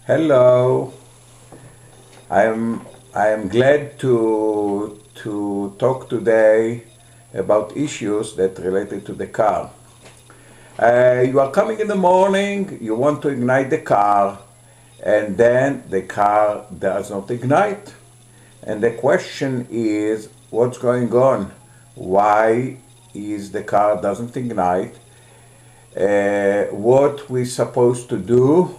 Hello. I'm I'm glad to talk today about issues that related to the car. You are coming in the morning, you want to ignite the car, and then the car does not ignite. And the question is, what's going on? Why is the car doesn't ignite? What we supposed to do?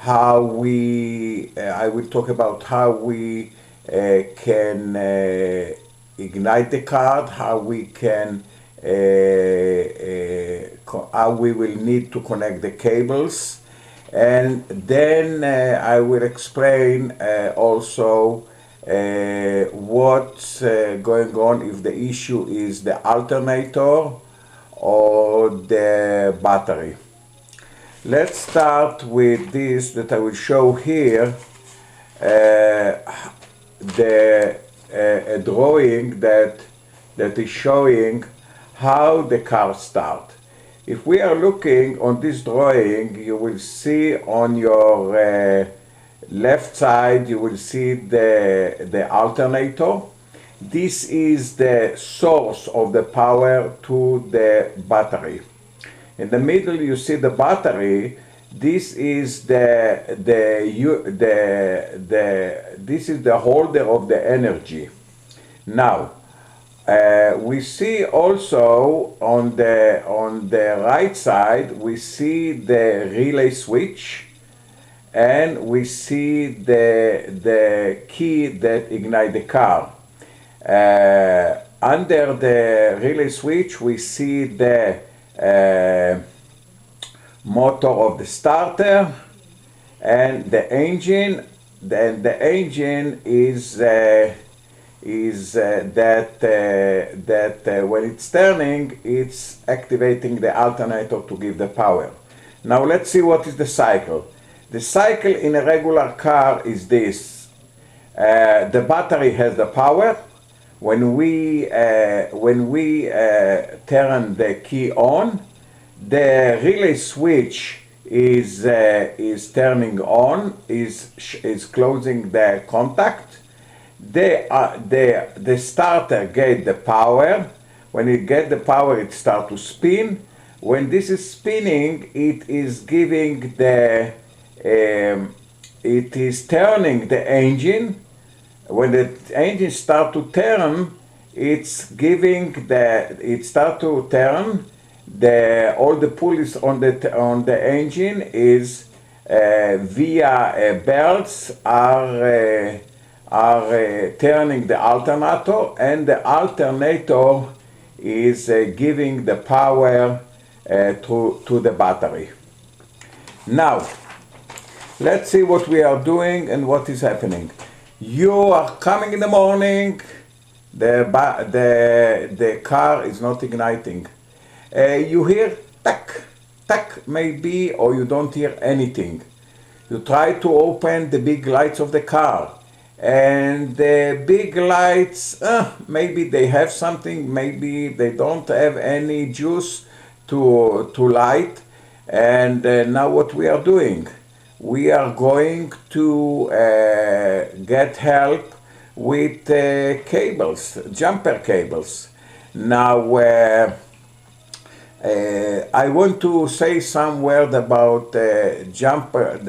I will talk about how we can ignite the card, how we will need to connect the cables, and then I will explain also what's going on if the issue is the alternator or the battery. Let's start with this that I will show here, the a drawing that is showing how the car starts. If we are looking on this drawing, you will see on your left side, you will see the alternator. This is the source of the power to the battery. In the middle, you see the battery. This is this is the holder of the energy. Now, we see also on the right side, we see the relay switch, and we see the key that ignite the car. Under the relay switch, we see the motor of the starter and the engine. Then the engine is that when it's turning, it's activating the alternator to give the power. Now let's see what is the cycle. The cycle in a regular car is this. The battery has the power. When we turn the key on, the relay switch is turning on, is closing the contact. The starter get the power. When it get the power, it start to spin. When this is spinning, it is giving it is turning the engine. When the engine start to turn, it start to turn. All the pulleys on the engine is via belts are turning the alternator, and the alternator is giving the power to the battery. Now, let's see what we are doing and what is happening. You are coming in the morning, the car is not igniting. You hear tack, tack maybe, or you don't hear anything. You try to open the big lights of the car, and the big lights, maybe they have something, maybe they don't have any juice to light. And now what we are doing? We are going to get help with cables, jumper cables. Now, I want to say some word about jumper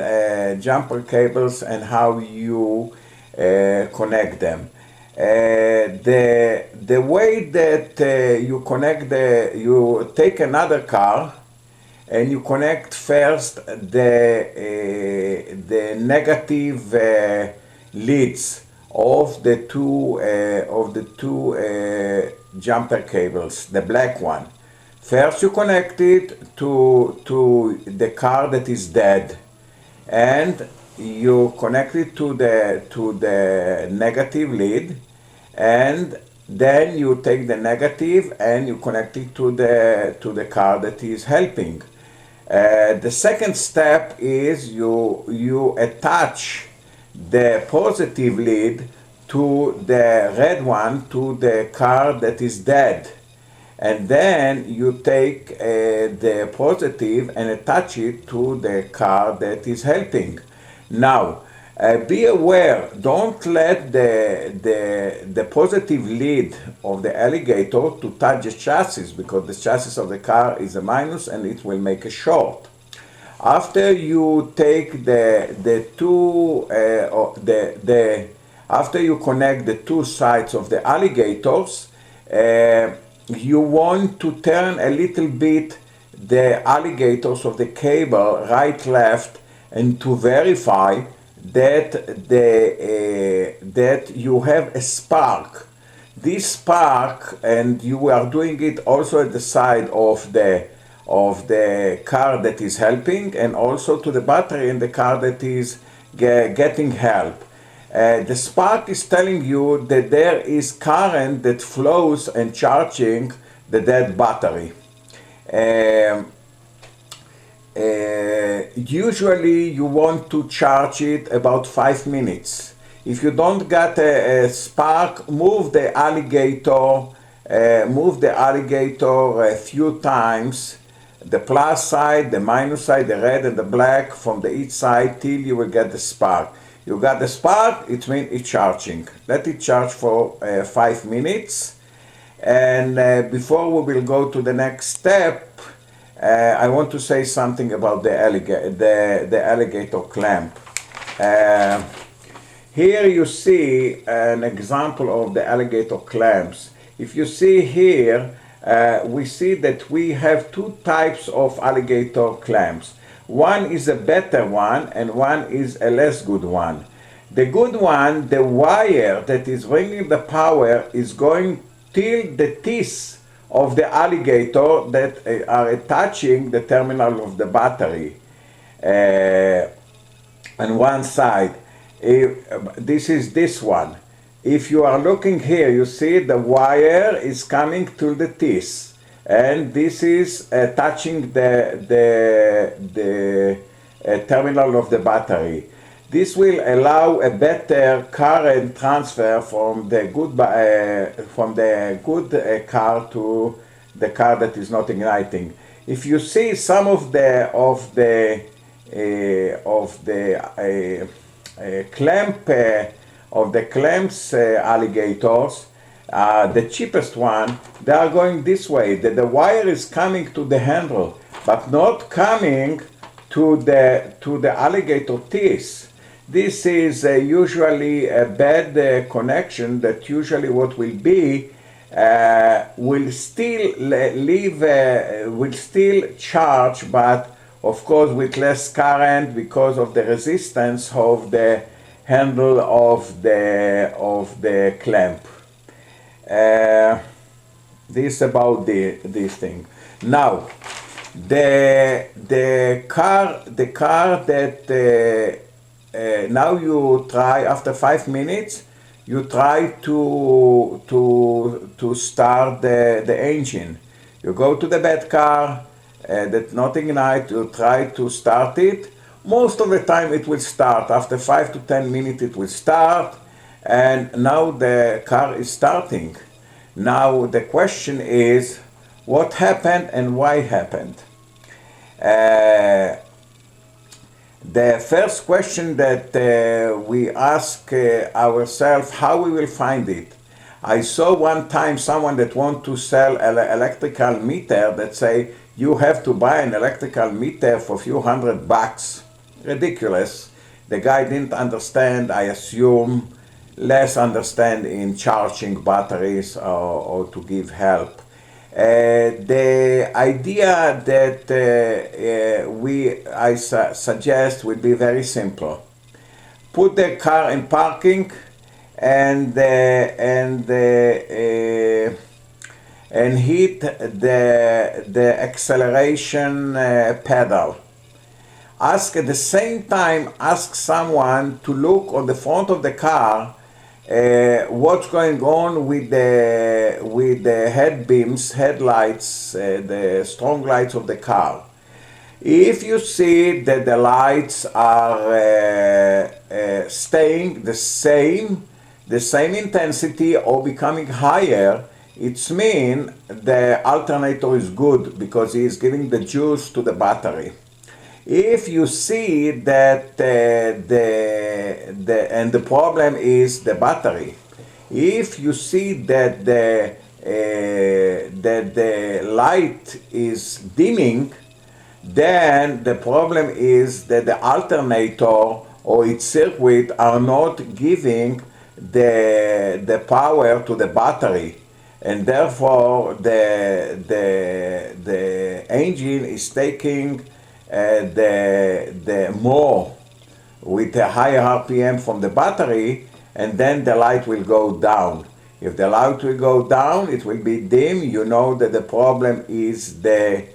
cables and how you connect them. The way that you connect you take another car and you connect first the negative leads of the two jumper cables, the black one. First you connect it to the car that is dead, and you connect it to the negative lead, and then you take the negative and you connect it to the car that is helping. The second step is you attach the positive lead to the red one, to the car that is dead. And then you take the positive and attach it to the car that is helping. Now, be aware, don't let the positive lead of the alligator to touch the chassis, because the chassis of the car is a minus and it will make a short. After you take after you connect the two sides of the alligators, you want to turn a little bit the alligators of the cable right, left, and to verify that that you have a spark. This spark, and you are doing it also at the side of the car that is helping, and also to the battery in the car that is getting help. The spark is telling you that there is current that flows and charging the dead battery. Usually you want to charge it about 5 minutes. If you don't get a spark, move the alligator a few times, the plus side, the minus side, the red and the black from the each side, till you will get the spark. You got the spark, it means it's charging. Let it charge for 5 minutes. And before we will go to the next step, I want to say something about the alligator clamp. Here you see an example of the alligator clamps. If you see here, we see that we have two types of alligator clamps. One is a better one and one is a less good one. The good one, the wire that is bringing the power is going till the teeth of the alligator that are attaching the terminal of the battery on one side. This is this one. If you are looking here, you see the wire is coming to the teeth, and this is touching the terminal of the battery. This will allow a better current transfer from the good car to the car that is not igniting. If you see some of the clamps alligators, the cheapest one, they are going this way. The wire is coming to the handle, but not coming to the alligator teeth. This is usually a bad connection. That usually what will be will still will still charge, but of course with less current because of the resistance of the handle of the clamp. This about this thing. Now, the car that now you try after 5 minutes. You try to start the engine. You go to the bad car that not ignite. You try to start it. Most of the time it will start. After 5 to 10 minutes it will start, and now the car is starting. Now the question is, what happened and why happened? The first question that we ask ourselves, how we will find it. I saw one time someone that want to sell an electrical meter that say you have to buy an electrical meter for a few $100. Ridiculous. The guy didn't understand, I assume, less understand in charging batteries or to give help. The idea that I suggest would be very simple. Put the car in parking and hit the acceleration pedal. Ask at the same time, ask someone to look on the front of the car what's going on with the headlights, the strong lights of the car. If you see that the lights are staying the same intensity or becoming higher, it means the alternator is good because he is giving the juice to the battery. If you see that and the problem is the battery, if you see that the light is dimming, then the problem is that the alternator or its circuit are not giving the power to the battery, and therefore the engine is taking the more with a higher RPM from the battery, and then the light will go down. If the light will go down, it will be dim. You know that the problem is the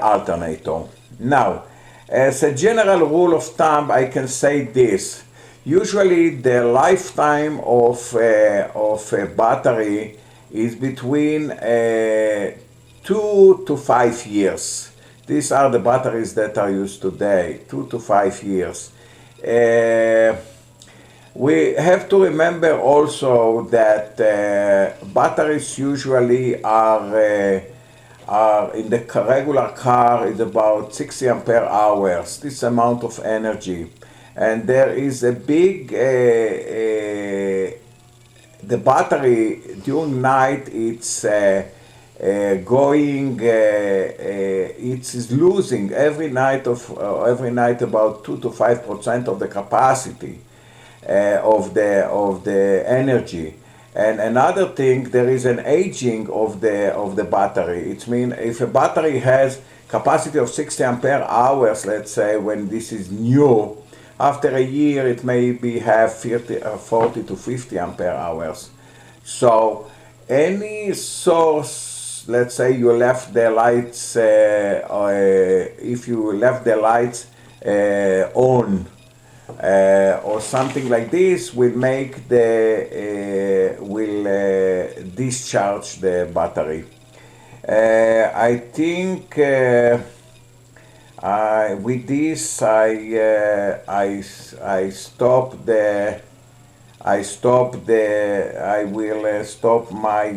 alternator. Now, as a general rule of thumb, I can say this. Usually the lifetime of a battery is between 2 to 5 years. These are the batteries that are used today, 2 to 5 years. We have to remember also that batteries usually are in the regular car is about 60 ampere hours, this amount of energy. And there is a big, the battery during night it's it's losing every night about 2 to 5% of the capacity of the energy. And another thing, there is an aging of the battery. It means if a battery has capacity of 60 ampere hours, let's say when this is new, after a year it maybe have 40 to 50 ampere hours. So any source, let's say you left the lights, if you left the lights on, or something like this, will make discharge the battery. I think with this I will stop my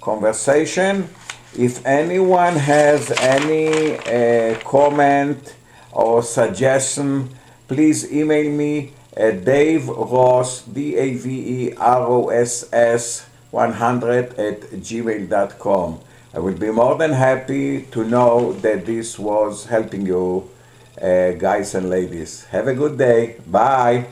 conversation. If anyone has any comment or suggestion, please email me at daveross, DAVEROSS 100 @gmail.com. I will be more than happy to know that this was helping you, guys and ladies. Have a good day. Bye.